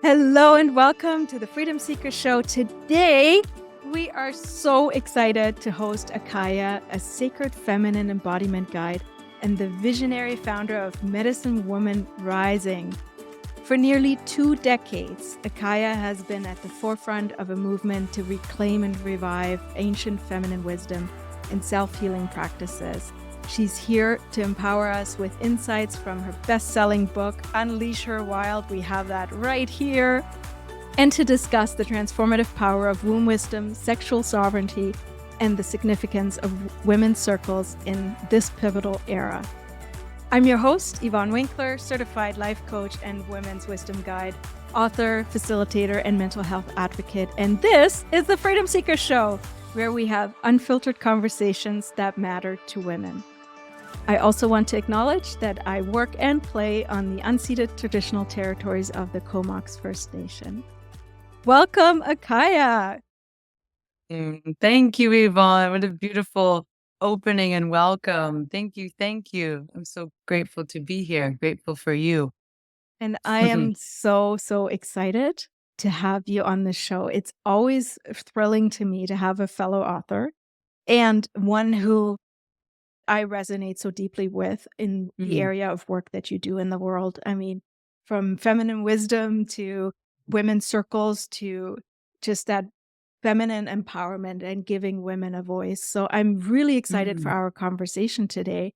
Hello and welcome to the Freedom Seeker Show. Today, we are so excited to host Akaiy'ha, a sacred feminine embodiment guide and the visionary founder of Medicine Woman Rising. For nearly 2 decades, Akaiy'ha has been at the forefront of a movement to reclaim and revive ancient feminine wisdom and self-healing practices. She's here to empower us with insights from her best-selling book, Unleash Her Wild. We have that right here. And to discuss the transformative power of womb wisdom, sexual sovereignty, and the significance of women's circles in this pivotal era. I'm your host, Yvonne Winkler, certified life coach and women's wisdom guide, author, facilitator, and mental health advocate. And this is the Freedom Seeker Show, where we have unfiltered conversations that matter to women. I also want to acknowledge that I work and play on the unceded traditional territories of the Comox First Nation. Welcome, Akaiy'ha. Thank you, Yvonne. What a beautiful opening and welcome. Thank you. Thank you. I'm so grateful to be here. Grateful for you. And I am so excited to have you on the show. It's always thrilling to me to have a fellow author and one who I resonate so deeply with in the area of work that you do in the world. I mean, from feminine wisdom to women's circles to just that feminine empowerment and giving women a voice. So I'm really excited for our conversation today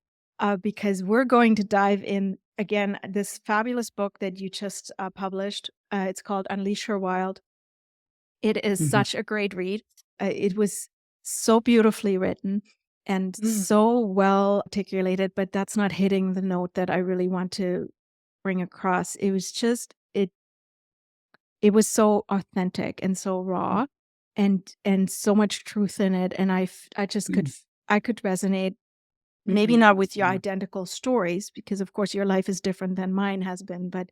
because we're going to dive in again, this fabulous book that you just published. It's called Unleash Her Wild. It is such a great read. It was so beautifully written and so well articulated, but that's not hitting the note that I really want to bring across. It was just, it was so authentic and so raw and so much truth in it. And I just could resonate, maybe not with your identical stories, because of course your life is different than mine has been, but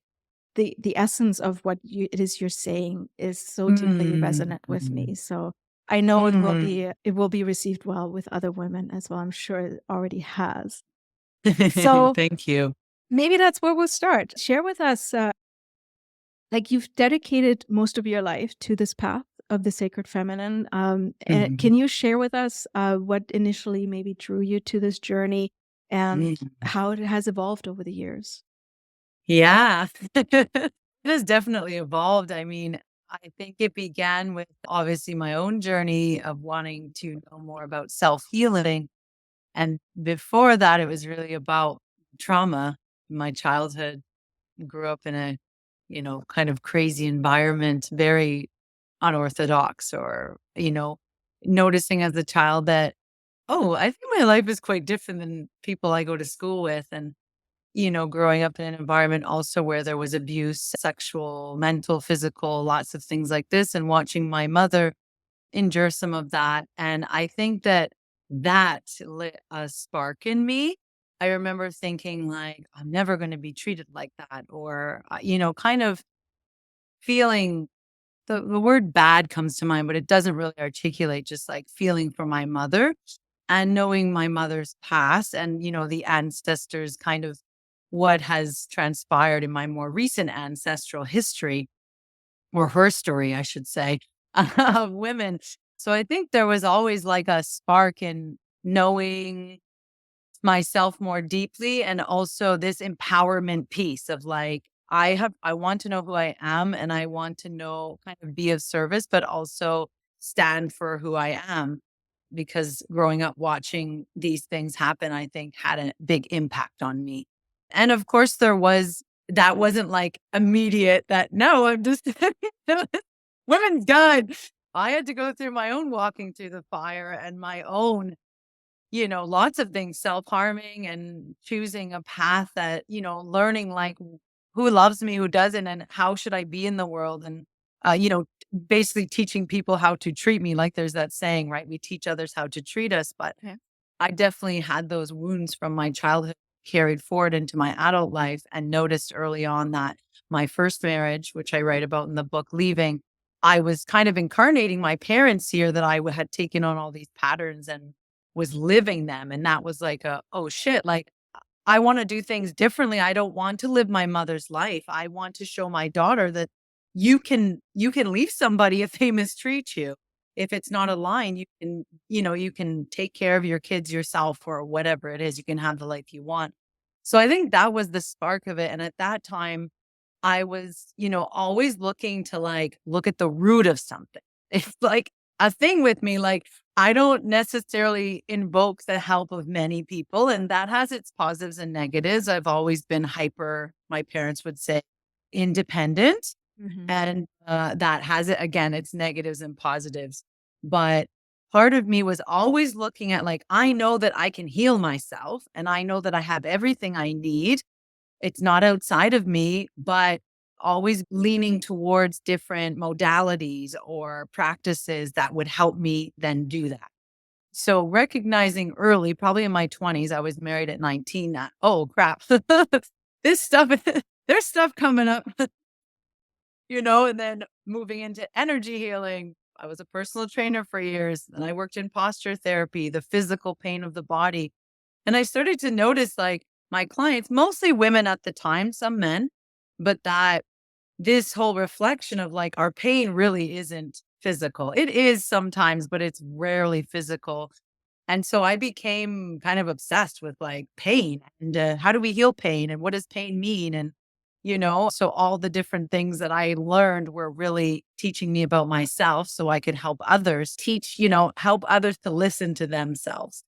the essence of what it is you're saying is so deeply resonant with me. So I know it will be received well with other women as well. I'm sure it already has. So thank you. Maybe that's where we'll start. Share with us, like you've dedicated most of your life to this path of the sacred feminine. Can you share with us what initially maybe drew you to this journey and how it has evolved over the years? Yeah, it has definitely evolved. I mean, I think it began with obviously my own journey of wanting to know more about self-healing. And before that, it was really about trauma. My childhood grew up in a, kind of crazy environment, very unorthodox, or, noticing as a child that, oh, I think my life is quite different than people I go to school with. And growing up in an environment also where there was abuse, sexual, mental, physical, lots of things like this, and watching my mother endure some of that. And I think that lit a spark in me. I remember thinking like, I'm never going to be treated like that, or, kind of feeling the word bad comes to mind, but it doesn't really articulate, just like feeling for my mother and knowing my mother's past and, the ancestors, kind of what has transpired in my more recent ancestral history, or her story, I should say, of women. So I think there was always like a spark in knowing myself more deeply, and also this empowerment piece of like, I want to know who I am, and I want to know, kind of be of service, but also stand for who I am. Because growing up watching these things happen, I think had a big impact on me. And of course that wasn't like immediate that, no, I'm just, women's good. I had to go through my own walking through the fire and my own, lots of things, self-harming and choosing a path that, learning like who loves me, who doesn't, and how should I be in the world. And, basically teaching people how to treat me. Like there's that saying, right? We teach others how to treat us. But I definitely had those wounds from my childhood carried forward into my adult life, and noticed early on that my first marriage, which I write about in the book, Leaving, I was kind of incarnating my parents here, that I had taken on all these patterns and was living them. And that was like oh shit, like I want to do things differently. I don't want to live my mother's life. I want to show my daughter that you can leave somebody if they mistreat you. If it's not aligned, you can take care of your kids yourself or whatever it is. You can have the life you want. So I think that was the spark of it. And at that time, I was, always looking to like look at the root of something. It's like a thing with me. Like I don't necessarily invoke the help of many people, and that has its positives and negatives. I've always been hyper, my parents would say, independent. Mhm. And that has it again, its negatives and positives. But part of me was always looking at like, I know that I can heal myself and I know that I have everything I need. It's not outside of me, but always leaning towards different modalities or practices that would help me then do that. So recognizing early, probably in my 20s, I was married at 19. That, oh crap, this stuff, there's stuff coming up, and then moving into energy healing. I was a personal trainer for years and I worked in posture therapy, the physical pain of the body. And I started to notice like my clients, mostly women at the time, some men, but that this whole reflection of like our pain really isn't physical. It is sometimes, but it's rarely physical. And so I became kind of obsessed with like pain and how do we heal pain and what does pain mean? And, so all the different things that I learned were really teaching me about myself so I could help others help others to listen to themselves.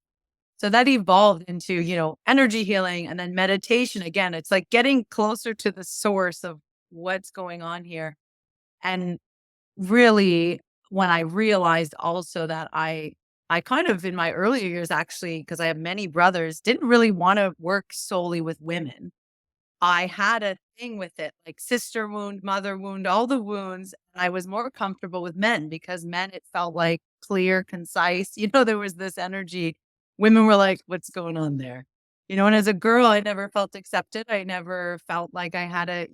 So that evolved into, energy healing and then meditation. Again, it's like getting closer to the source of what's going on here. And really, when I realized also that I kind of in my earlier years, actually, because I have many brothers, didn't really want to work solely with women. I had a thing with it, like sister wound, mother wound, all the wounds. And I was more comfortable with men because men, it felt like clear, concise. There was this energy. Women were like, what's going on there? And as a girl, I never felt accepted. I never felt like I had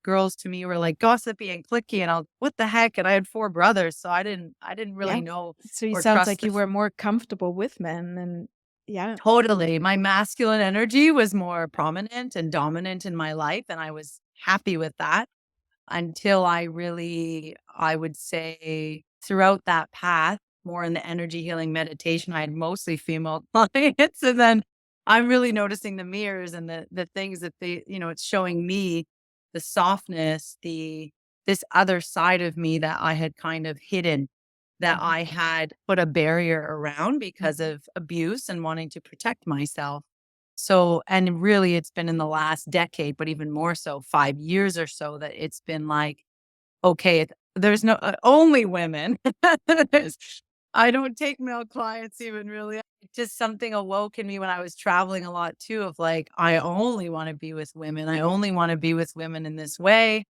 girls to me were like gossipy and clicky and what the heck? And I had four brothers. So I didn't really Yeah. know So it or sounds trust like you were more comfortable with men and yeah. Totally. My masculine energy was more prominent and dominant in my life, and I was happy with that until I would say, throughout that path, more in the energy healing meditation, I had mostly female clients. And then I'm really noticing the mirrors and the things that it's showing me the softness, this other side of me that I had kind of hidden, that Mhm. I had put a barrier around because Mhm. of abuse and wanting to protect myself. So, and really, it's been in the last decade, but even more so, 5 years or so, that it's been like, okay, there's no only women. There's, I don't take male clients even really. Just something awoke in me when I was traveling a lot too, of like, I only want to be with women. I only want to be with women in this way.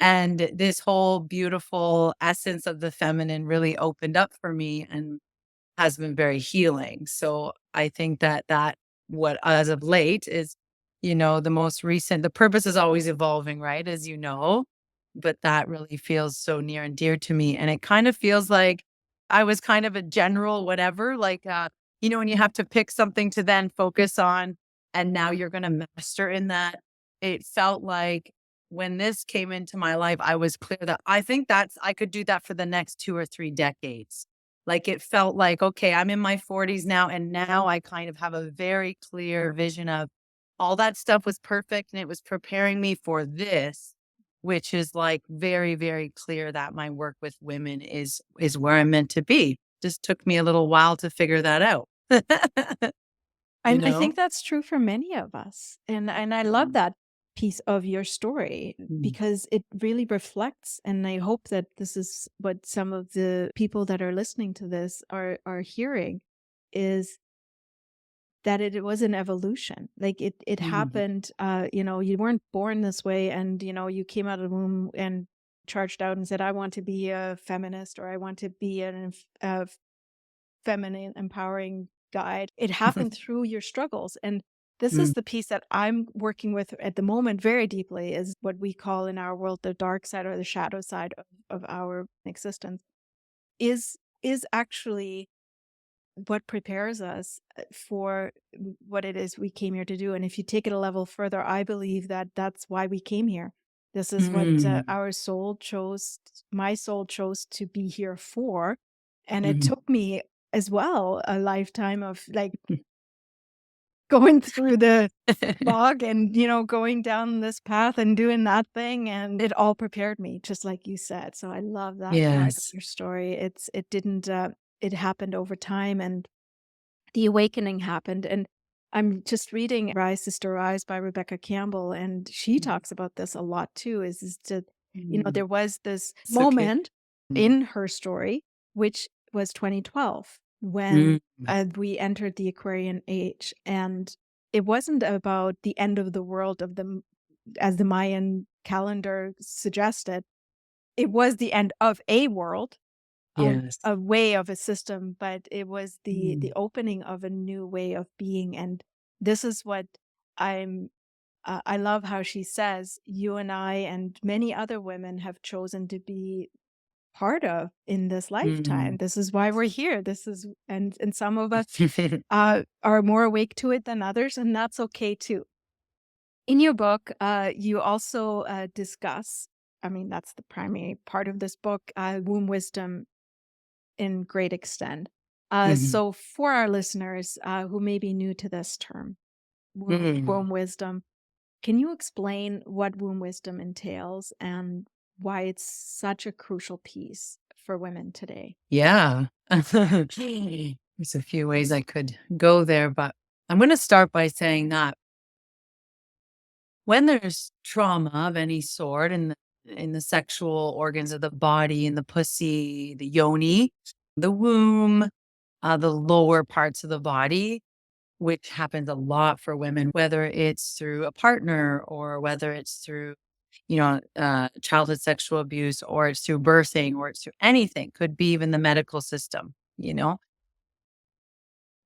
And this whole beautiful essence of the feminine really opened up for me and has been very healing. So I think that what as of late is, the most recent, the purpose is always evolving, right? As you know, but that really feels so near and dear to me. And it kind of feels like I was kind of a general whatever, like, when you have to pick something to then focus on and now you're going to master in that. It felt like when this came into my life, I was clear that I think I could do that for the next 2 or 3 decades. Like it felt like, okay, I'm in my 40s now, and now I kind of have a very clear vision of all that stuff was perfect and it was preparing me for this, which is like very, very clear that my work with women is where I'm meant to be. Just took me a little while to figure that out. you And I know? think that's true for many of us. And I love Mm, that piece of your story mm, because it really reflects, and I hope that this is what some of the people that are listening to this are hearing, is that it was an evolution. Like it mm. happened, you weren't born this way and you came out of the womb and charged out and said, I want to be a feminist, or I want to be a feminine empowering guide. It happened through your struggles. And this is Mm, the piece that I'm working with at the moment very deeply, is what we call in our world the dark side, or the shadow side of our existence, is actually what prepares us for what it is we came here to do. And if you take it a level further, I believe that that's why we came here. This is what Mm. our soul chose, my soul chose to be here for. And it Mhm. took me as well a lifetime of like going through the bog and, going down this path and doing that thing. And it all prepared me, just like you said. So I love that part of Yes. your story. It didn't, it happened over time. And the awakening happened, and I'm just reading Rise, Sister Rise by Rebecca Campbell, and she Mm. talks about this a lot too, is to, Mm. there was this So cute. moment Mm. in her story, which was 2012, when Mm. we entered the Aquarian age, and it wasn't about the end of the world of as the Mayan calendar suggested. It was the end of a world, Yes. a way of a system, but it was the Mm. opening of a new way of being. And this is what I'm I love how she says you and I and many other women have chosen to be part of in this lifetime. Mm. This is why we're here. This is, and some of us are more awake to it than others, and that's okay too. In your book, you also discuss, I mean, that's the primary part of this book, womb wisdom in great extent. Mhm. So, for our listeners who may be new to this term, Mm. womb wisdom, can you explain what womb wisdom entails and why it's such a crucial piece for women today? Yeah. There's a few ways I could go there, but I'm going to start by saying that when there's trauma of any sort in the sexual organs of the body, in the pussy, the yoni, the womb, the lower parts of the body, which happens a lot for women, whether it's through a partner or whether it's through, childhood sexual abuse, or it's through birthing, or it's through anything, could be even the medical system,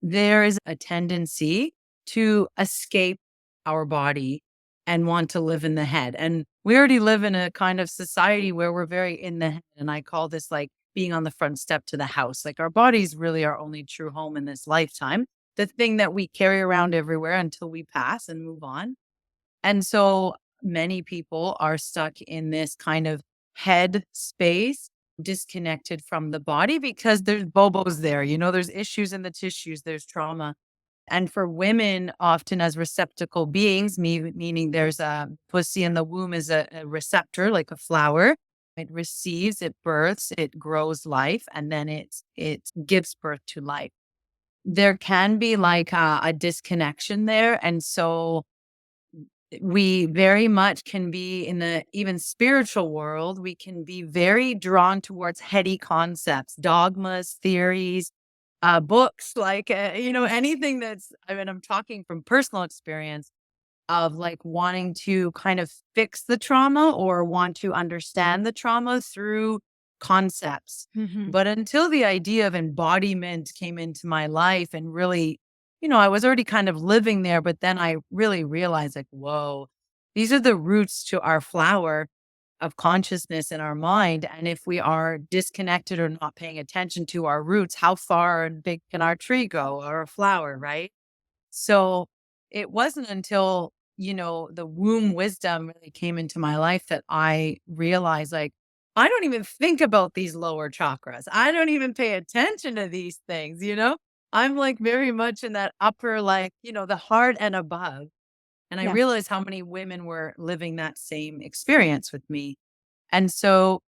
there is a tendency to escape our body and want to live in the head. And we already live in a kind of society where we're very in the head. And I call this like being on the front step to the house. Like our bodies really are only true home in this lifetime, the thing that we carry around everywhere until we pass and move on. And so many people are stuck in this kind of head space, disconnected from the body because there's bobos there. There's issues in the tissues, there's trauma. And for women, often as receptacle beings, meaning there's a pussy in the womb is a receptor, like a flower. It receives, it births, it grows life, and then it gives birth to life. There can be like a disconnection there. And so we very much can be in the even spiritual world, we can be very drawn towards heady concepts, dogmas, theories, books, like, anything that's, I mean, I'm talking from personal experience of like wanting to kind of fix the trauma or want to understand the trauma through concepts. Hmm. But until the idea of embodiment came into my life and really, I was already kind of living there, but then I really realized like, whoa, these are the roots to our flower of consciousness in our mind. And if we are disconnected or not paying attention to our roots, how far and big can our tree go or a flower, right? So it wasn't until, the womb wisdom really came into my life that I realized like, I don't even think about these lower chakras. I don't even pay attention to these things. I'm like very much in that upper, like, the heart and above. And I Yeah. realized how many women were living that same experience with me. And so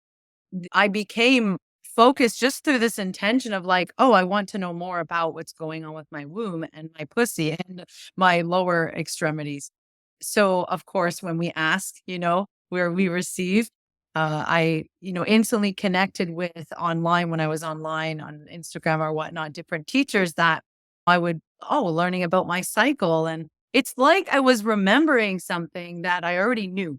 I became focused just through this intention of like, oh, I want to know more about what's going on with my womb and my pussy and my lower extremities. So, of course, when we ask, where we receive, I, instantly connected with online when I was online on Instagram or whatnot, different teachers that I would, learning about my cycle. And it's like I was remembering something that I already knew,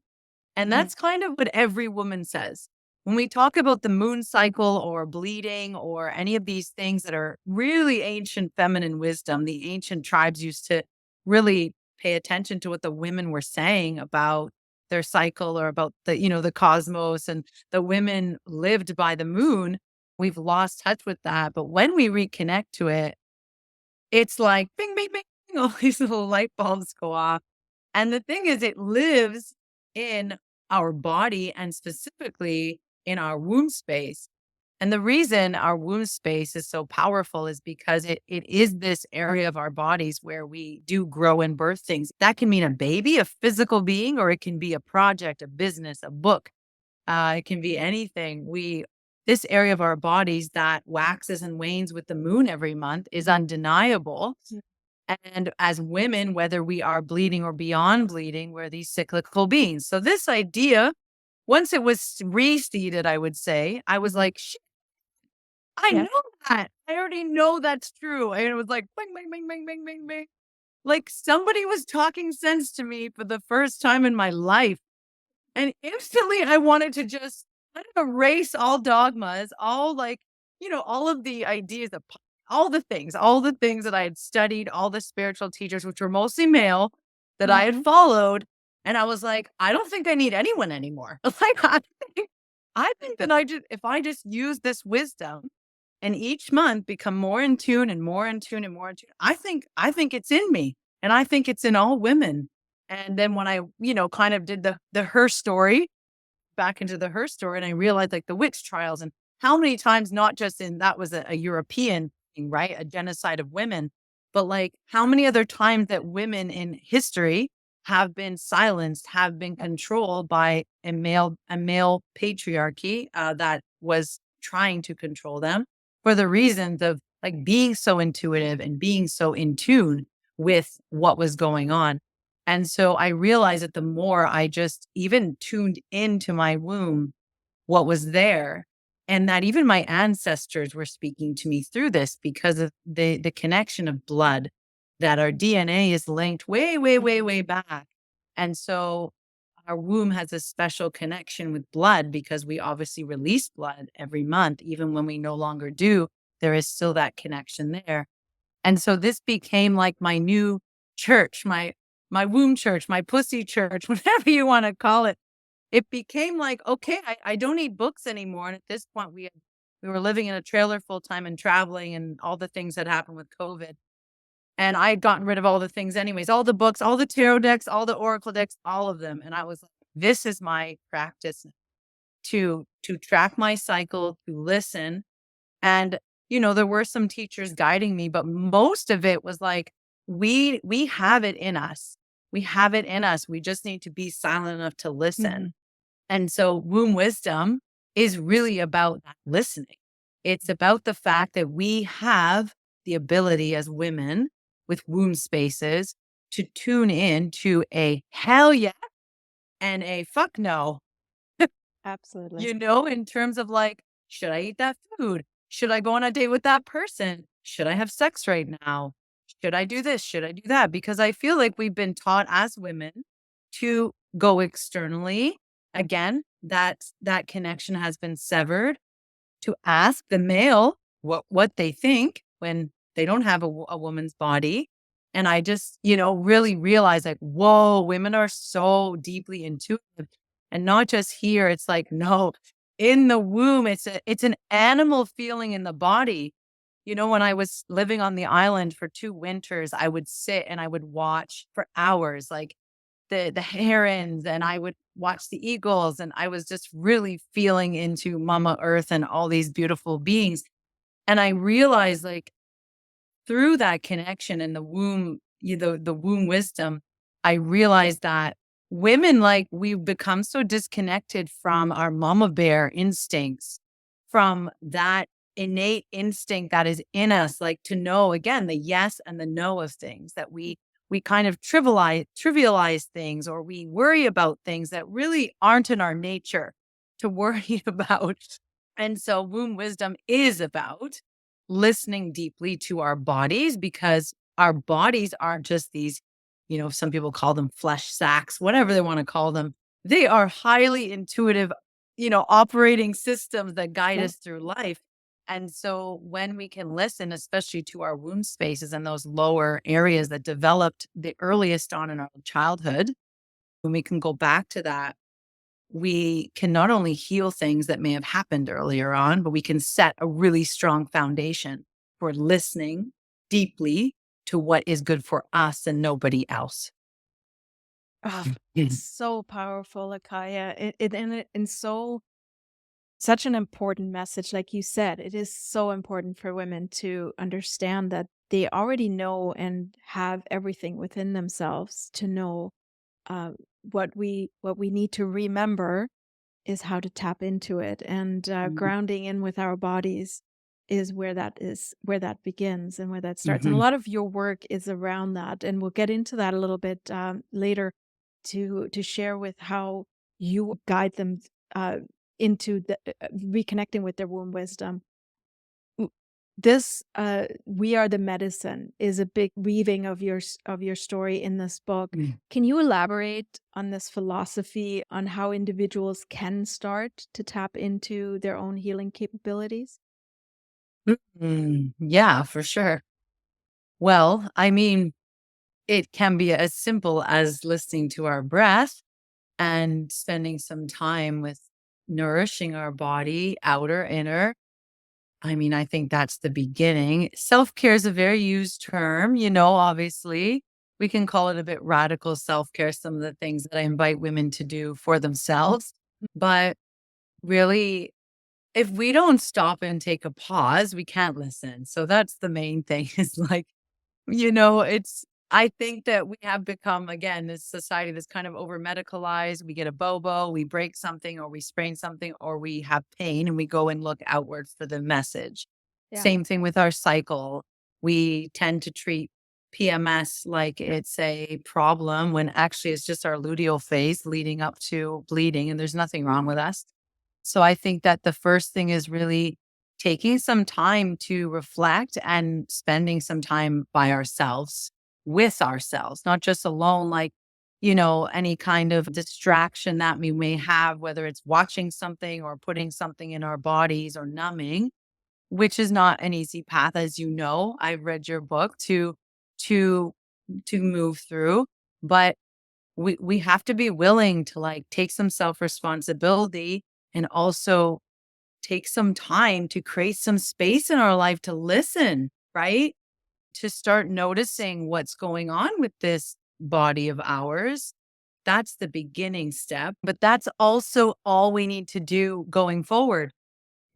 and Mm. that's kind of what every woman says. When we talk about the moon cycle or bleeding or any of these things that are really ancient feminine wisdom, the ancient tribes used to really pay attention to what the women were saying about their cycle or about the cosmos, and the women lived by the moon. We've lost touch with that. But when we reconnect to it, it's like bing, bing, bing, all these little light bulbs go off. And the thing is, it lives in our body and specifically in our womb space. And the reason our womb space is so powerful is because it is this area of our bodies where we do grow and birth things. That can mean a baby, a physical being, or it can be a project, a business, a book. It can be anything. This area of our bodies that waxes and wanes with the moon every month is undeniable. And as women, whether we are bleeding or beyond bleeding, we're these cyclical beings. So this idea, once it was reseeded, I would say, I was like, I Yeah. know that. I already know that's true. And it was like, bing, bing, bing, bing, bing, bing, bing. Like somebody was talking sense to me for the first time in my life. And instantly I wanted to just kind of erase all dogmas, all like, all of the ideas of all the things that I had studied, all the spiritual teachers, which were mostly male, that I had Mhm. followed. And I was like, I don't think I need anyone anymore. Like, think, I think that if I just use this wisdom and each month become more in tune and more in tune and more in tune. I think it's in me and I think it's in all women. And then when I, kind of did the her story back into the her story and I realized like the witch trials and how many times not just in that was a European thing, right? A genocide of women, but like how many other times that women in history have been silenced, have been controlled by a male patriarchy that was trying to control them for the reasons of like being so intuitive and being so in tune with what was going on. And so I realized that the more I just even tuned into my womb, what was there, and that even my ancestors were speaking to me through this because of the connection of blood, that our DNA is linked way, way, way, way back. And so our womb has a special connection with blood because we obviously release blood every month, even when we no longer do, there is still that connection there. And so this became like my new church, my womb church, my pussy church, whatever you want to call it. It became like, okay, I don't need books anymore. And at this point, we were living in a trailer full time and traveling and all the things that happened with COVID. And I had gotten rid of all the things anyways, all the books, all the tarot decks, all the oracle decks, all of them. And I was like, this is my practice to track my cycle, to listen. And, there were some teachers guiding me, but most of it was like, we have it in us. We have it in us. We just need to be silent enough to listen. Mhm. And so womb wisdom is really about that listening. It's about the fact that we have the ability as women with womb spaces to tune in to a hell yeah and a fuck no, Absolutely. in terms of like, should I eat that food? Should I go on a date with that person? Should I have sex right now? Should I do this? Should I do that? Because I feel like we've been taught as women to go externally. Again, that connection has been severed to ask the male what they think when they don't have a woman's body. And I just, really realized like, whoa, women are so deeply intuitive. And not just here, it's like, no, in the womb, it's an animal feeling in the body. When I was living on the island for 2 winters, I would sit and I would watch for hours, like the herons, and I would watch the eagles, and I was just really feeling into Mama Earth and all these beautiful beings. And I realized like through that connection in the womb, the womb wisdom, I realized that women, like we've become so disconnected from our mama bear instincts, from that innate instinct that is in us, like to know again the yes and the no of things, that we kind of trivialize things, or we worry about things that really aren't in our nature to worry about. And so womb wisdom is about listening deeply to our bodies, because our bodies aren't just these, some people call them flesh sacks, whatever they want to call them. They are highly intuitive, operating systems that guide Yeah. us through life. And so when we can listen, especially to our womb spaces and those lower areas that developed the earliest on in our childhood, when we can go back to that, we can not only heal things that may have happened earlier on, but we can set a really strong foundation for listening deeply to what is good for us and nobody else. Oh, it's Mhm. so powerful, Akaiy'ha. And so such an important message. Like you said, it is so important for women to understand that they already know and have everything within themselves to know uh, what we need to remember is how to tap into it, and grounding in with our bodies is where that begins and where that starts. And a Mhm. lot of your work is around that, and we'll get into that a little bit later to share with how you guide them uh, into reconnecting with their womb wisdom. W- This "We Are the Medicine" is a big weaving of your story in this book. Mm. Can you elaborate on this philosophy on how individuals can start to tap into their own healing capabilities? Yeah, for sure. Well, I mean, it can be as simple as listening to our breath and spending some time with nourishing our body, outer, inner. I mean, I think that's the beginning. Self care is a very used term, obviously. We can call it a bit radical self care, some of the things that I invite women to do for themselves. But really, if we don't stop and take a pause, we can't listen. So that's the main thing is like, I think that we have become, again, this society that's kind of over medicalized. We get a bobo, we break something, or we sprain something, or we have pain, and we go and look outward for the message. Yeah. Same thing with our cycle. We tend to treat PMS like it's a problem when actually it's just our luteal phase leading up to bleeding, and there's nothing wrong with us. So I think that the first thing is really taking some time to reflect and spending some time by ourselves, with ourselves, not just alone, like, any kind of distraction that we may have, whether it's watching something or putting something in our bodies or numbing, which is not an easy path, as you know. I've read your book to to move through, but we have to be willing to like take some self responsibility and also take some time to create some space in our life to listen, right? To start noticing what's going on with this body of ours. That's the beginning step, but that's also all we need to do going forward.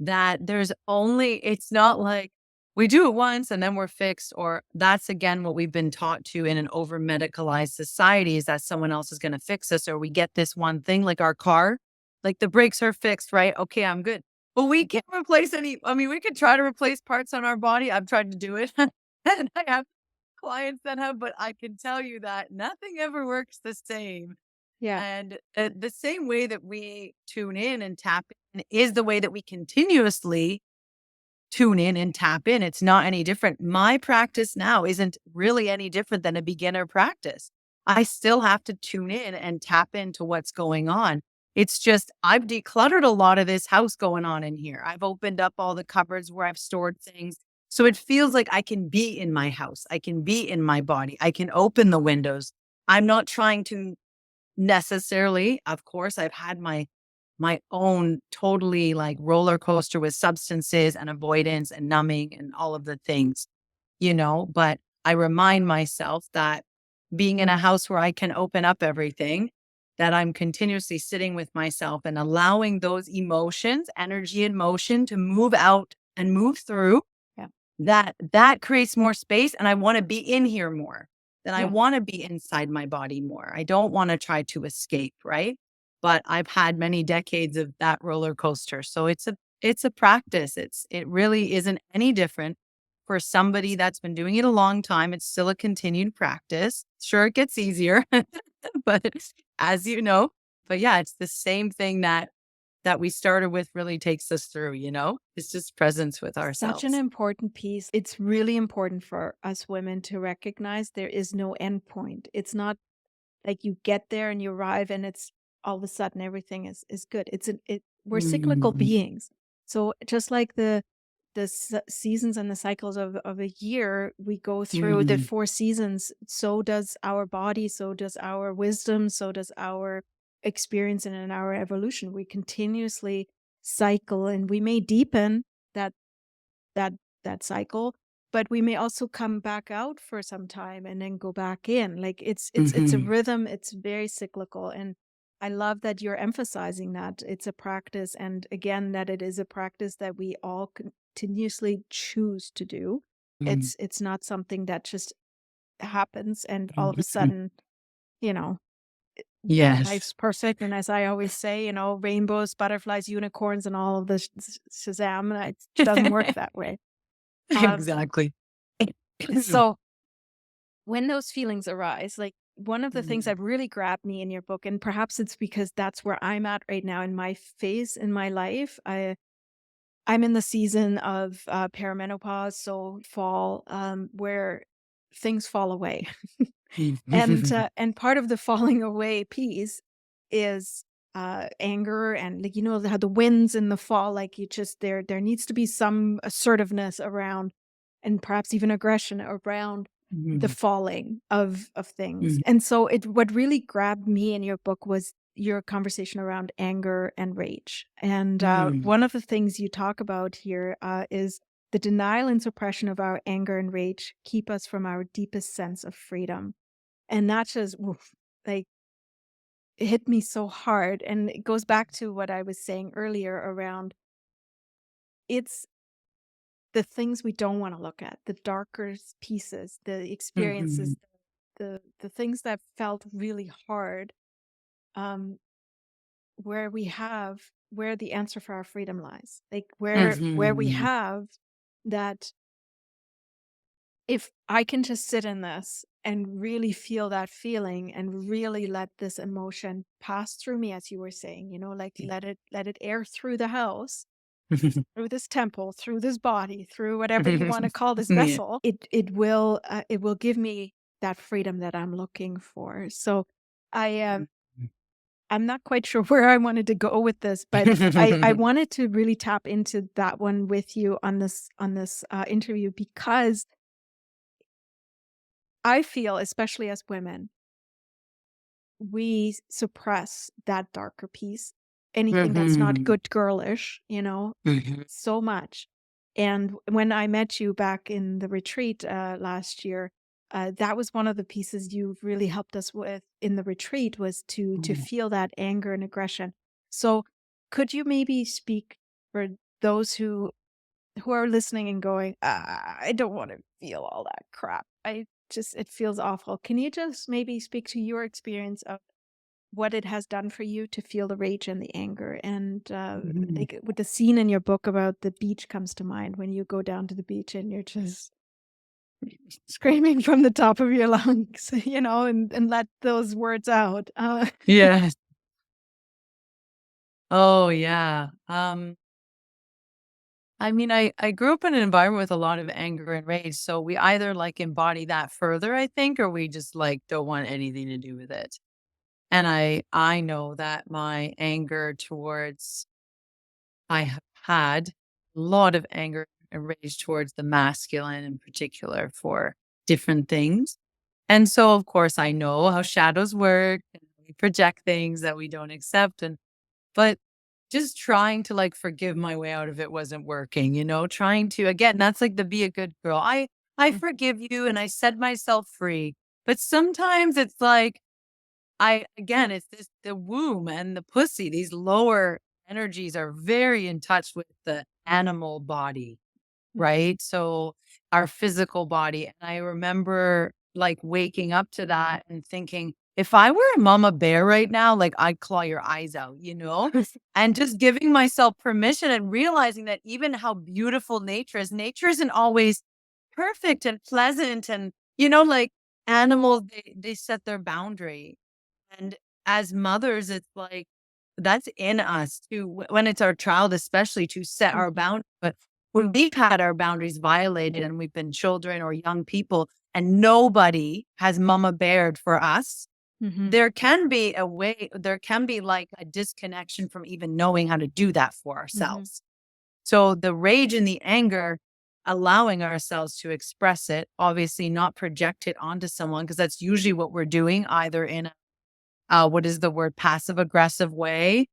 That there's only, it's not like we do it once and then we're fixed, or that's again what we've been taught to in an over medicalized society is that someone else is going to fix us, or we get this one thing like our car, like the brakes are fixed, right? Okay, I'm good. But we can't replace any, I mean, we could try to replace parts on our body. I've tried to do it. And I have clients that have, but I can tell you that nothing ever works the same. Yeah. And the same way that we tune in and tap in is the way that we continuously tune in and tap in. It's not any different. My practice now isn't really any different than a beginner practice. I still have to tune in and tap into what's going on. It's just I've decluttered a lot of this house going on in here. I've opened up all the cupboards where I've stored things. So it feels like I can be in my house. I can be in my body. I can open the windows. I'm not trying to necessarily. Of course, I've had my own totally like roller coaster with substances and avoidance and numbing and all of the things, but I remind myself that being in a house where I can open up everything, that I'm continuously sitting with myself and allowing those emotions, energy and motion to move out and move through, Yeah. that creates more space, and I want to be in here more. Then I Yeah. want to be inside my body more. I don't want to try to escape, right? But I've had many decades of that roller coaster. So it's a practice. It really isn't any different for somebody that's been doing it a long time. It's still a continued practice. Sure, it gets easier, but as you know, but yeah, it's the same thing that we started with really takes us through, It's just presence with Such an ourselves. important piece. It's really important for us women to recognize there is no end point. It's not like you get there and you arrive and it's all of a sudden everything is good. We're cyclical Mhm. beings. So just like the seasons and the cycles of a year, we go through the Mhm. four seasons. So does our body, so does our wisdom, so does our experience and in our evolution. We continuously cycle, and we may deepen that that that cycle, but we may also come back out for some time and then go back in. Like it's a Mhm. rhythm, it's very cyclical. And I love that you're emphasizing that it's a practice, and again that it is a practice that we all continuously choose to do. Mhm. It's not something that just happens and all of a Mhm. sudden, you know, Yes. life's perfect. And as I always say, rainbows, butterflies, unicorns, and all of the Shazam, and it doesn't work that way. Um, Exactly. so when those feelings arise, like one of the things Mhm. that really grabbed me in your book, and perhaps it's because that's where I'm at right now in my phase in my life. I'm in the season of perimenopause, so fall, where things fall away. And part of the falling away piece is anger, and like how the winds in the fall, like you just there needs to be some assertiveness around, and perhaps even aggression around the Mhm. falling of things. Mhm. And so it what really grabbed me in your book was your conversation around anger and rage. And Mhm. one of the things you talk about here is the denial and suppression of our anger and rage keep us from our deepest sense of freedom. And that just oof, like it hit me so hard. And it goes back to what I was saying earlier around it's the things we don't want to look at, the darker pieces, the Mhm. experiences, the things that felt really hard, um, where the answer for our freedom lies. Like where we Mhm. have that if I can just sit in this and really feel that feeling and really let this emotion pass through me, as you were saying, like let it air through the house, through this temple, through this body, through whatever you want to call this Yeah. vessel, it will give me that freedom that I'm looking for. So I I'm not quite sure where I wanted to go with this, but I wanted to really tap into that one with you on this interview, because I feel, especially as women, we suppress that darker piece, anything that's not Mhm. good girlish, Mhm. so much. And when I met you back in the retreat last year, that was one of the pieces you really helped us with in the retreat, was to Mhm. feel that anger and aggression. So could you maybe speak for those who are listening and going, I don't want to feel all that crap. It feels awful. Can you just maybe speak to your experience of what it has done for you to feel the rage and the anger? And Mhm. like with the scene in your book about the beach comes to mind, when you go down to the beach and you're just screaming from the top of your lungs, and let those words out. Yes. Oh, yeah. I mean, I grew up in an environment with a lot of anger and rage, so we either, like, embody that further, I think, or we just, like, don't want anything to do with it. And I know that my anger towards I have had a lot of anger and rage towards the masculine in particular for different things. And so, of course, I know how shadows work and we project things that we don't accept. But just trying to like forgive my way out of it wasn't working, trying to, again, that's like the be a good girl. I Mm, forgive you and I set myself free. But sometimes it's like, again, it's this the womb and the pussy. These lower energies are very in touch with the animal body, mm, right? So our physical body. And I remember like waking up to that and thinking, if I were a mama bear right now, like I'd claw your eyes out, and just giving myself permission and realizing that even how beautiful nature isn't always perfect and pleasant. And, like animals, they set their boundary and as mothers, it's like that's in us to when it's our child, especially to set our mhm, boundaries. But when we've had our boundaries violated and we've been children or young people and nobody has mama bared for us, mhm, there can be like a disconnection from even knowing how to do that for mhm, ourselves. So the rage and the anger, allowing ourselves to express it, obviously not project it onto someone, because that's usually what we're doing, either in what is the word, passive aggressive way,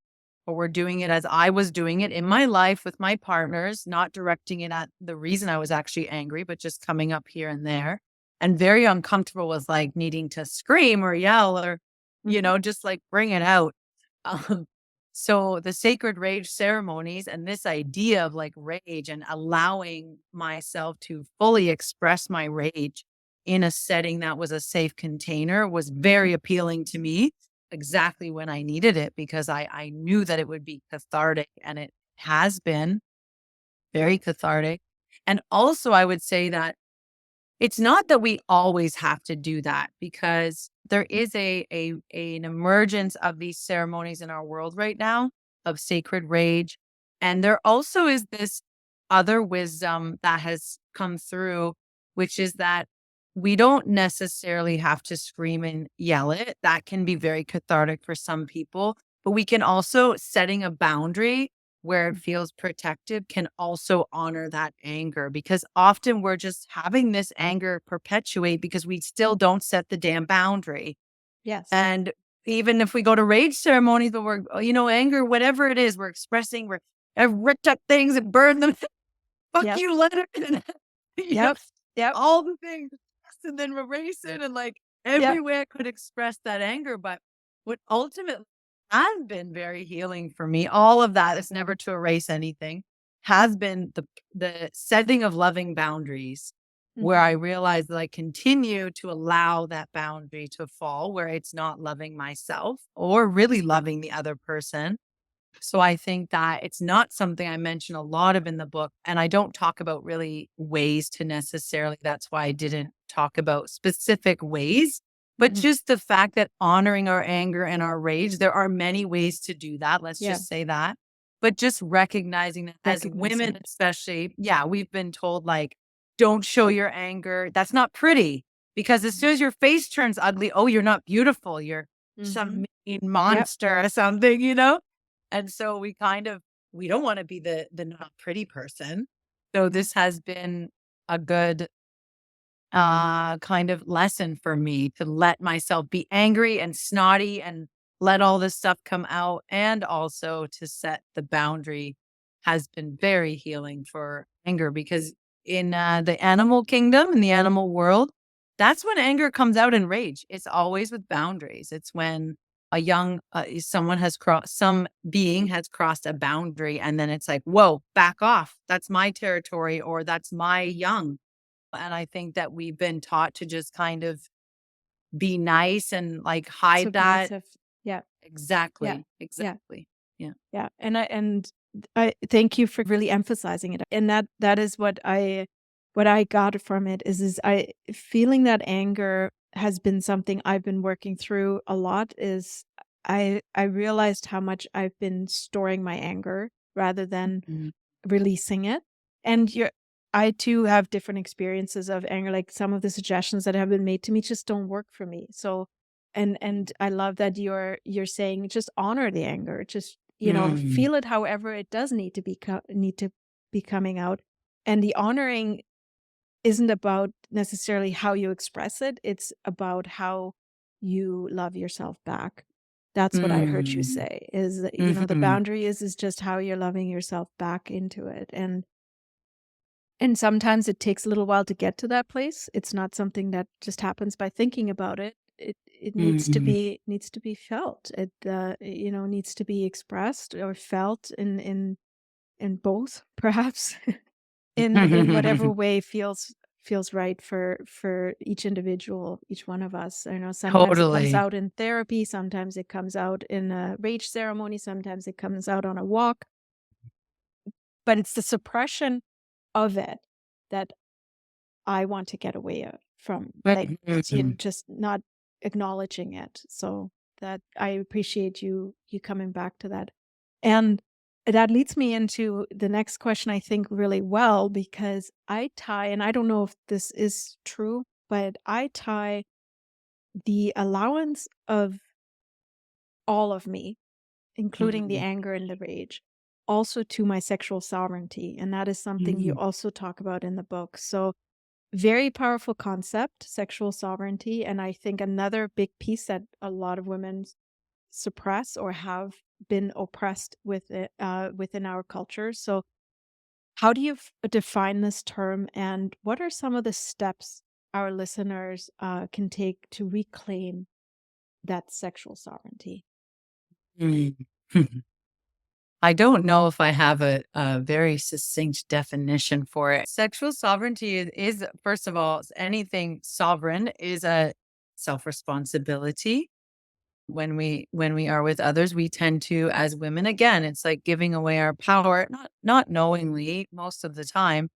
or we're doing it as I was doing it in my life with my partners, not directing it at the reason I was actually angry, but just coming up here and there, and very uncomfortable with like needing to scream or yell or, Mhm. just like bring it out. Um, so the sacred rage ceremonies and this idea of like rage and allowing myself to fully express my rage in a setting that was a safe container was very appealing to me exactly when I needed it because I knew that it would be cathartic and it has been very cathartic. And also I would say that it's not that we always have to do that because there is an emergence of these ceremonies in our world right now of sacred rage. And there also is this other wisdom that has come through, which is that we don't necessarily have to scream and yell it. That can be very cathartic for some people, but we can also setting a boundary where it feels protective can also honor that anger because often we're just having this anger perpetuate because we still don't set the damn boundary. Yes. And even if we go to rage ceremonies, but we're, anger, whatever it is, we're expressing, I've ripped up things and burned them. Fuck Yep. you, letter. And, you know, Yep. Yep. all the things and then erase it and like Yep. every way I could express that anger. But what ultimately has been very healing for me, all of that is never to erase anything, has been the setting of loving boundaries where Mhm. I realize that I continue to allow that boundary to fall where it's not loving myself or really loving the other person. So I think that it's not something I mention a lot of in the book. And I don't talk about really ways to necessarily, that's why I didn't talk about specific ways, but Mhm. just the fact that honoring our anger and our rage, there are many ways to do that. Let's Yeah. just say that. But just recognizing that as Recognizing women, it. especially, yeah, we've been told like, don't show your anger. That's not pretty because as soon as your face turns ugly, oh, you're not beautiful. You're some Mhm. mean Yep. monster or something. And so we don't wanna be the not pretty person. So Mhm. this has been a good, kind of lesson for me to let myself be angry and snotty and let all this stuff come out, and also to set the boundary has been very healing for anger because in, the animal kingdom, in the animal world, that's when anger comes out in rage. It's always with boundaries. It's when some being has crossed a boundary, and then it's like, "Whoa, back off. That's my territory," or "That's my young." And I think that we've been taught to just kind of be nice and, like, hide that. Submissive. Yeah. Yeah. Exactly, Yeah. exactly. Yeah. Yeah. And I thank you for really emphasizing it. And that is what I got from it is I feeling that anger has been something I've been working through a lot is I realized how much I've been storing my anger rather than Mhm. releasing it. And I too have different experiences of anger. Like some of the suggestions that have been made to me just don't work for me. So and I love that you're saying just honor the anger. Just, Mm. feel it however it does need to be coming out. And the honoring isn't about necessarily how you express it. It's about how you love yourself back. That's what I heard you Mm. say is that, the Mhm. boundary is just how you're loving yourself back into it. And sometimes it takes a little while to get to that place. It's not something that just happens by thinking about it. It Mhm. needs to be felt. It needs to be expressed or felt in both, perhaps, in whatever way feels right for each individual, each one of us. I know sometimes it comes Totally. out in therapy, sometimes it comes out in a rage ceremony, sometimes it comes out on a walk, but it's the suppression of it that I want to get away from, like, Mhm. just not acknowledging it. So that I appreciate you coming back to that. And that leads me into the next question I think really well because and I don't know if this is true, but I tie the allowance of all of me, including the Mhm. anger and the rage, also to my sexual sovereignty. And that is something you Mhm. also talk about in the book. So very powerful concept, sexual sovereignty, and I think another big piece that a lot of women suppress or have been oppressed within our culture. So, how do you define this term, and what are some of the steps our listeners can take to reclaim that sexual sovereignty? Mm. I don't know if I have a very succinct definition for it. Sexual sovereignty is, first of all, anything sovereign is a self responsibility. When we are with others, we tend to, as women, again, it's like giving away our power, not knowingly most of the time,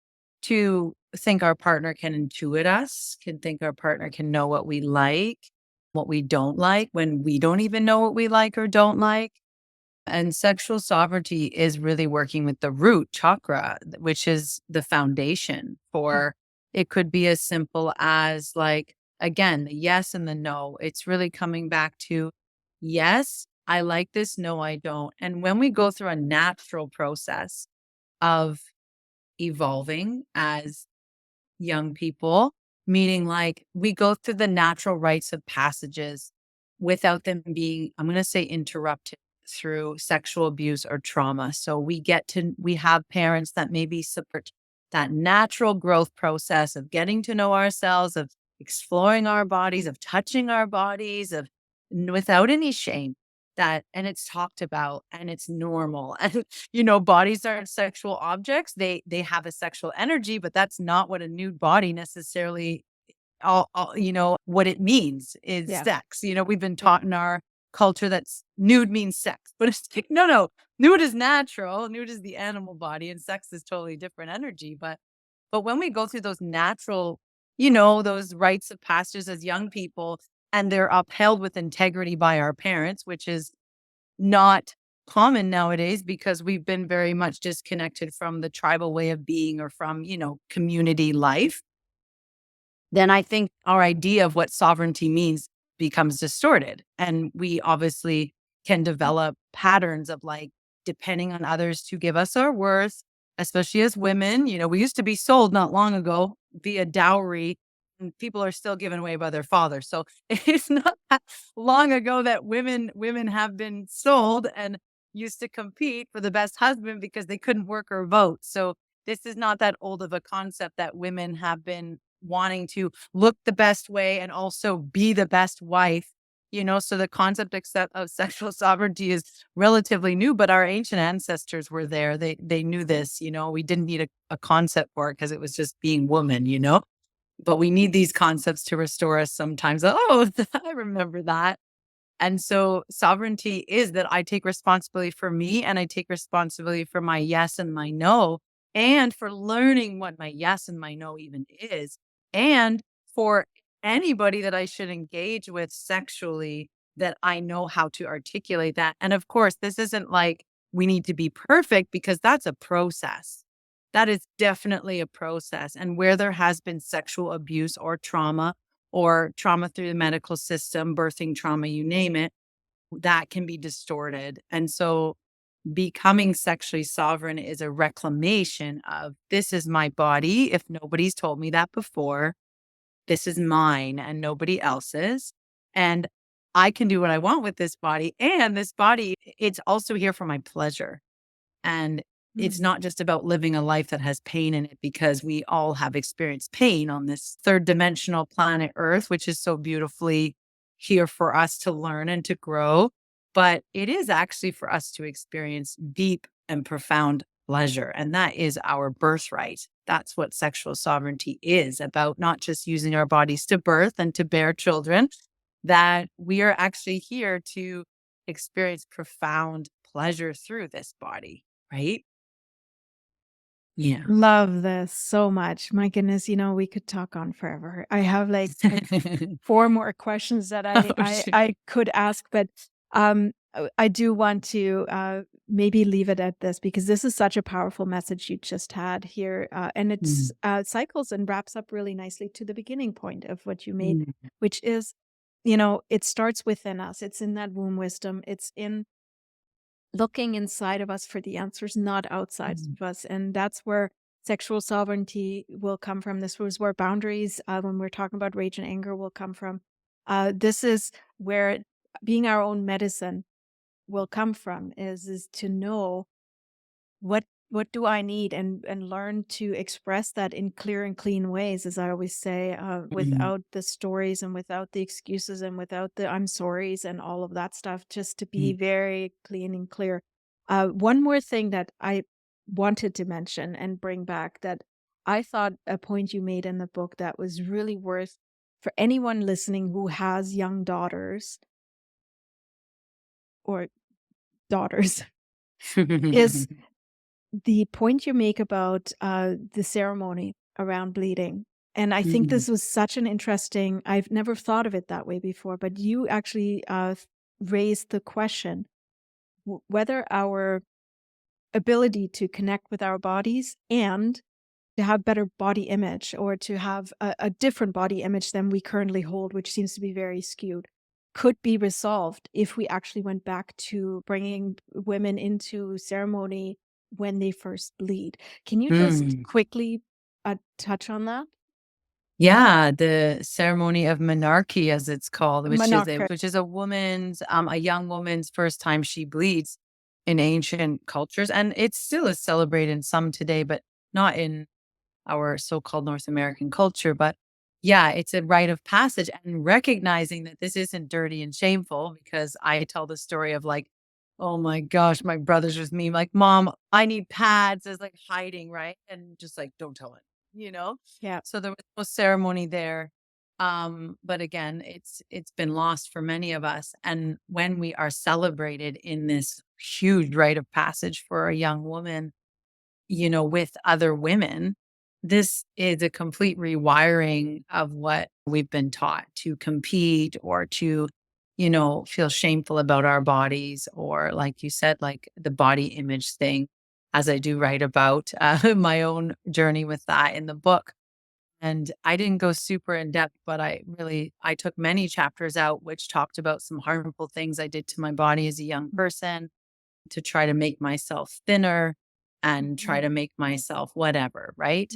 to think our partner can intuit us, can think our partner can know what we like, what we don't like, when we don't even know what we like or don't like. And sexual sovereignty is really working with the root chakra, which is the foundation Mm. for it could be as simple as like, again, the yes and the no. It's really coming back to yes, I like this. No, I don't. And when we go through a natural process of evolving as young people, meaning like we go through the natural rites of passages without them being, I'm going to say, interrupted through sexual abuse or trauma. So we have parents that maybe support that natural growth process of getting to know ourselves, of exploring our bodies, of touching our bodies, without any shame. And it's talked about and it's normal. And bodies aren't sexual objects. They have a sexual energy, but that's not what a nude body necessarily what it means is Yeah. sex. We've been taught in our culture that nude means sex, but it's like, no, nude is natural. Nude is the animal body and sex is totally different energy. But when we go through those natural, those rites of passage as young people, and they're upheld with integrity by our parents, which is not common nowadays because we've been very much disconnected from the tribal way of being or from, community life, then I think our idea of what sovereignty means becomes distorted. And we obviously can develop patterns of like depending on others to give us our worth, especially as women. We used to be sold not long ago via dowry, and people are still given away by their fathers. So it's not that long ago that women have been sold and used to compete for the best husband because they couldn't work or vote. So this is not that old of a concept that women have been wanting to look the best way and also be the best wife. So the concept of sexual sovereignty is relatively new, but our ancient ancestors were there. They knew this. We didn't need a concept for it because it was just being woman. But we need these concepts to restore us sometimes. Oh, I remember that. And so sovereignty is that I take responsibility for me and I take responsibility for my yes and my no, and for learning what my yes and my no even is. And for anybody that I should engage with sexually, that I know how to articulate that. And of course, this isn't like we need to be perfect because that's a process. That is definitely a process. And where there has been sexual abuse or trauma through the medical system, birthing trauma, you name it, that can be distorted. And so becoming sexually sovereign is a reclamation of this is my body. If nobody's told me that before, this is mine and nobody else's. And I can do what I want with this body. And this body, it's also here for my pleasure. And it's Mm. not just about living a life that has pain in it because we all have experienced pain on this third dimensional planet Earth, which is so beautifully here for us to learn and to grow. But it is actually for us to experience deep and profound pleasure. And that is our birthright. That's what sexual sovereignty is about, not just using our bodies to birth and to bear children, that we are actually here to experience profound pleasure through this body, right? Yeah. Love this so much. My goodness, we could talk on forever. I have like four more questions that I Oh, I shoot. I could ask, but I do want to maybe leave it at this because this is such a powerful message you just had here, and it's Mm, cycles and wraps up really nicely to the beginning point of what you made, mm, which is, it starts within us. It's in that womb wisdom. It's in looking inside of us for the answers, not outside mm, of us. And that's where sexual sovereignty will come from. This was where boundaries, when we're talking about rage and anger, will come from. This is where being our own medicine will come from is to know what do I need, and learn to express that in clear and clean ways, as I always say, Mhm. without the stories and without the excuses and without the I'm sorries and all of that stuff, just to be Mm. very clean and clear. One more thing that I wanted to mention and bring back, that I thought a point you made in the book that was really worth for anyone listening who has young daughters or daughters is the point you make about, the ceremony around bleeding. And I think Mm. this was such an interesting, I've never thought of it that way before, but you actually, raised the question whether our ability to connect with our bodies and to have better body image, or to have a different body image than we currently hold, which seems to be very skewed, could be resolved if we actually went back to bringing women into ceremony when they first bleed. Can you just Mm. quickly touch on that? Yeah, the ceremony of Menarche, as it's called, Menarche. which is a young woman's first time she bleeds in ancient cultures, and it still is celebrated in some today, but not in our so-called North American culture. But yeah, it's a rite of passage, and recognizing that this isn't dirty and shameful, because I tell the story of like, oh my gosh, my brother's with me, like, Mom, I need pads, is like hiding, right? And just like, don't tell it, you know? Yeah. So there was no ceremony there. But again, it's been lost for many of us. And when we are celebrated in this huge rite of passage for a young woman, with other women, this is a complete rewiring of what we've been taught to compete, or to, feel shameful about our bodies, or like you said, like the body image thing, as I do write about my own journey with that in the book. And I didn't go super in depth, but I took many chapters out, which talked about some harmful things I did to my body as a young person, to try to make myself thinner and try Mhm. to make myself whatever, right?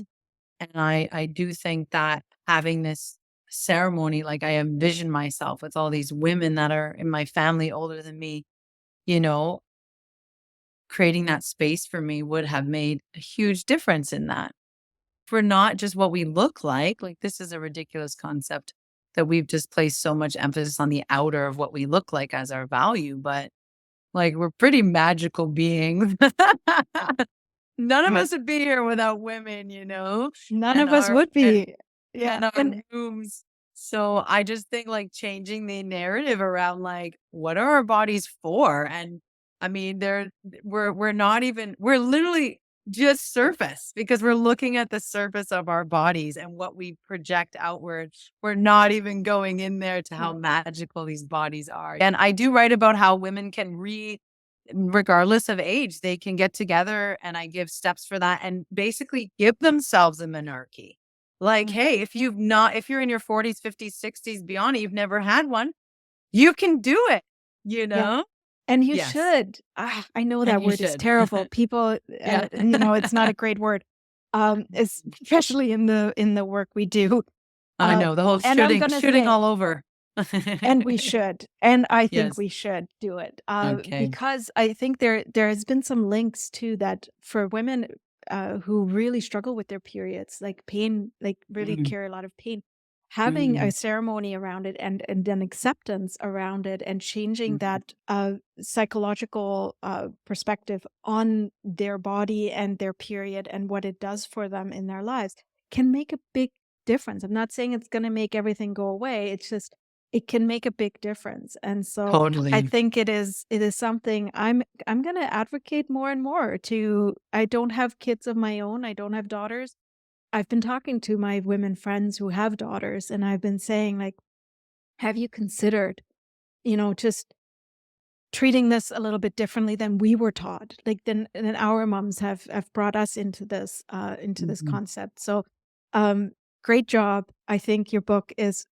And I do think that having this ceremony, like I envision myself with all these women that are in my family older than me, you know, creating that space for me would have made a huge difference in that. For not just what we look like this is a ridiculous concept that we've just placed so much emphasis on the outer of what we look like as our value, but like, we're pretty magical beings. None of Yeah. us would be here without women, None and of us our would be. Yeah. and our And rooms. So I just think like changing the narrative around like what are our bodies for? And I mean, we're not even we're literally just surface, because we're looking at the surface of our bodies and what we project outward. We're not even going in there to how yeah. magical these bodies are. And I do write about how women can regardless of age, they can get together, and I give steps for that, and basically give themselves a menarche. Like, Mm. hey, if you're in your 40s, 50s, 60s, beyond it, you've never had one, you can do it, you Yeah. know? And you Yes. should. I know And that you word is should. terrible. People, Yeah. it's not a great word, especially in the work we do. I Uh, know, the whole and I'm gonna shooting say, all over. and we should, and I think Yes. we should do it, Okay. because I think there has been some links to that for women, who really struggle with their periods, like pain, like really Mm, carry a lot of pain. Having a mm, ceremony around it, and an acceptance around it, and changing mhm. that psychological perspective on their body and their period and what it does for them in their lives can make a big difference. I'm not saying it's going to make everything go away. It's just it can make a big difference. And so I Totally. think it is something I'm going to advocate more and more to. I don't have kids of my own. I don't have daughters. I've been talking to my women friends who have daughters, and I've been saying like, have you considered, just treating this a little bit differently than we were taught, like than our moms have brought us into this Mhm, concept. So um great job. I think your book is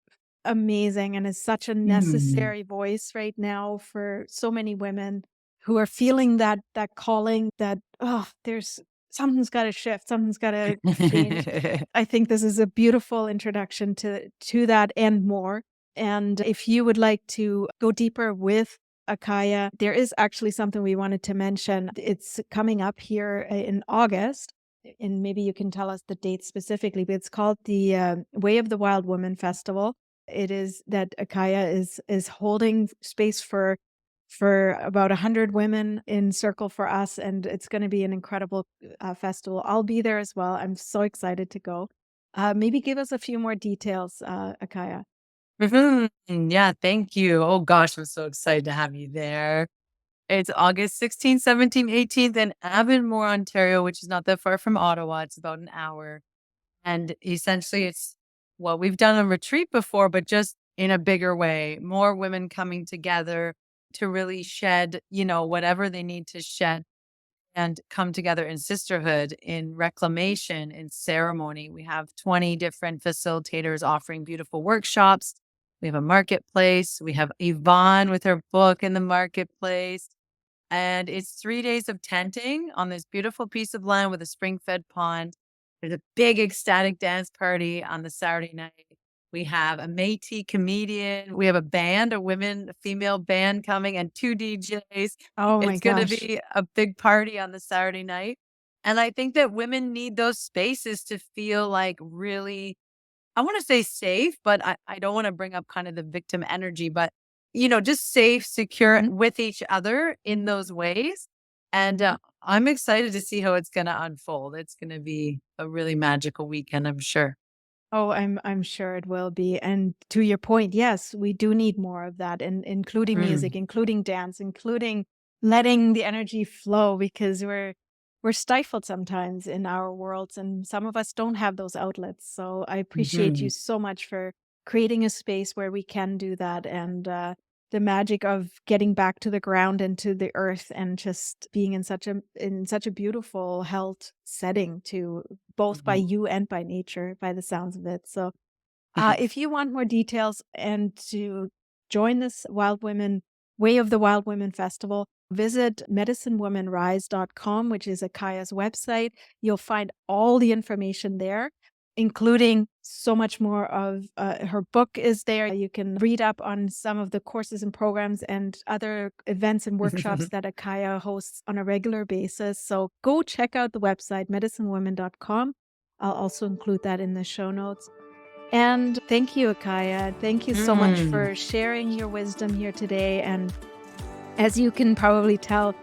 amazing and is such a mhm. necessary voice right now for so many women who are feeling that calling, that oh, there's something's got to shift, something's got to change. I think this is a beautiful introduction to that and more. And if you would like to go deeper with Akaiy'ha, there is actually something we wanted to mention. It's coming up here in August, and maybe you can tell us the date specifically, but it's called the Way of the Wild Woman Festival. It is that Akaiy'ha is holding space for about 100 women in Circle for Us, and it's going to be an incredible festival. I'll be there as well. I'm so excited to go. Maybe give us a few more details, Akaiy'ha. Yeah, thank you. Oh gosh, I'm so excited to have you there. It's August 16th, 17th, 18th in Avonmore, Ontario, which is not that far from Ottawa. It's about an hour. And essentially, it's well, we've done a retreat before, but just in a bigger way. More women coming together to really shed, whatever they need to shed and come together in sisterhood, in reclamation, in ceremony. We have 20 different facilitators offering beautiful workshops. We have a marketplace. We have Yvonne with her book in the marketplace. And it's 3 days of tenting on this beautiful piece of land with a spring-fed pond. There's a big ecstatic dance party on the Saturday night. We have a Métis comedian. We have a female band coming, and 2 DJs. Oh my It's going to gosh. be a big party on the Saturday night. And I think that women need those spaces to feel like really, I want to say safe, but I don't want to bring up kind of the victim energy, but just safe, secure Mhm. with each other in those ways. And I'm excited to see how it's going to unfold. It's going to be a really magical weekend, I'm sure. Oh, I'm sure it will be. And to your point, yes, we do need more of that, and including music, Mm. including dance, including letting the energy flow, because we're stifled sometimes in our worlds, and some of us don't have those outlets. So I appreciate you Mhm. so much for creating a space where we can do that, and the magic of getting back to the ground and to the earth, and just being in such a beautiful health setting to both by Mhm. you and by nature, by the sounds of it. So, if you want more details and to join this Wild Women Way of the Wild Women Festival, visit medicinewomanrise.com, which is Akaiy'ha's website. You'll find all the information there, including so much more of her book is there. You can read up on some of the courses and programs and other events and workshops that Akaiy'ha hosts on a regular basis. So go check out the website, medicinewoman.com. I'll also include that in the show notes. And thank you, Akaiy'ha. Thank you so much Mm. for sharing your wisdom here today. And as you can probably tell,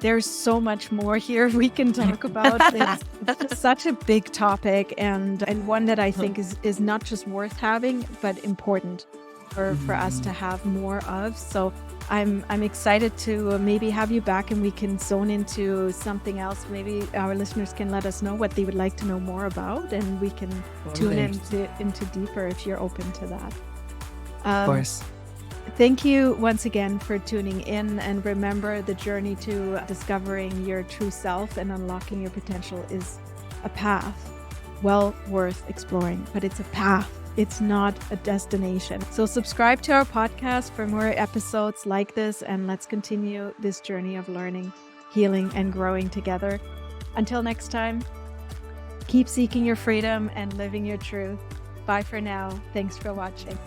there's so much more here we can talk about. It's just such a big topic, and one that I think is not just worth having, but important for us to Mhm. have more of. So I'm excited to maybe have you back and we can zone into something else. Maybe our listeners can let us know what they would like to know more about, and we can tune Totally. into deeper if you're open to that. Of Um, course. Thank you once again for tuning in, and remember, the journey to discovering your true self and unlocking your potential is a path well worth exploring, but it's a path. It's not a destination. So subscribe to our podcast for more episodes like this, and let's continue this journey of learning, healing, and growing together. Until next time, keep seeking your freedom and living your truth. Bye for now. Thanks for watching.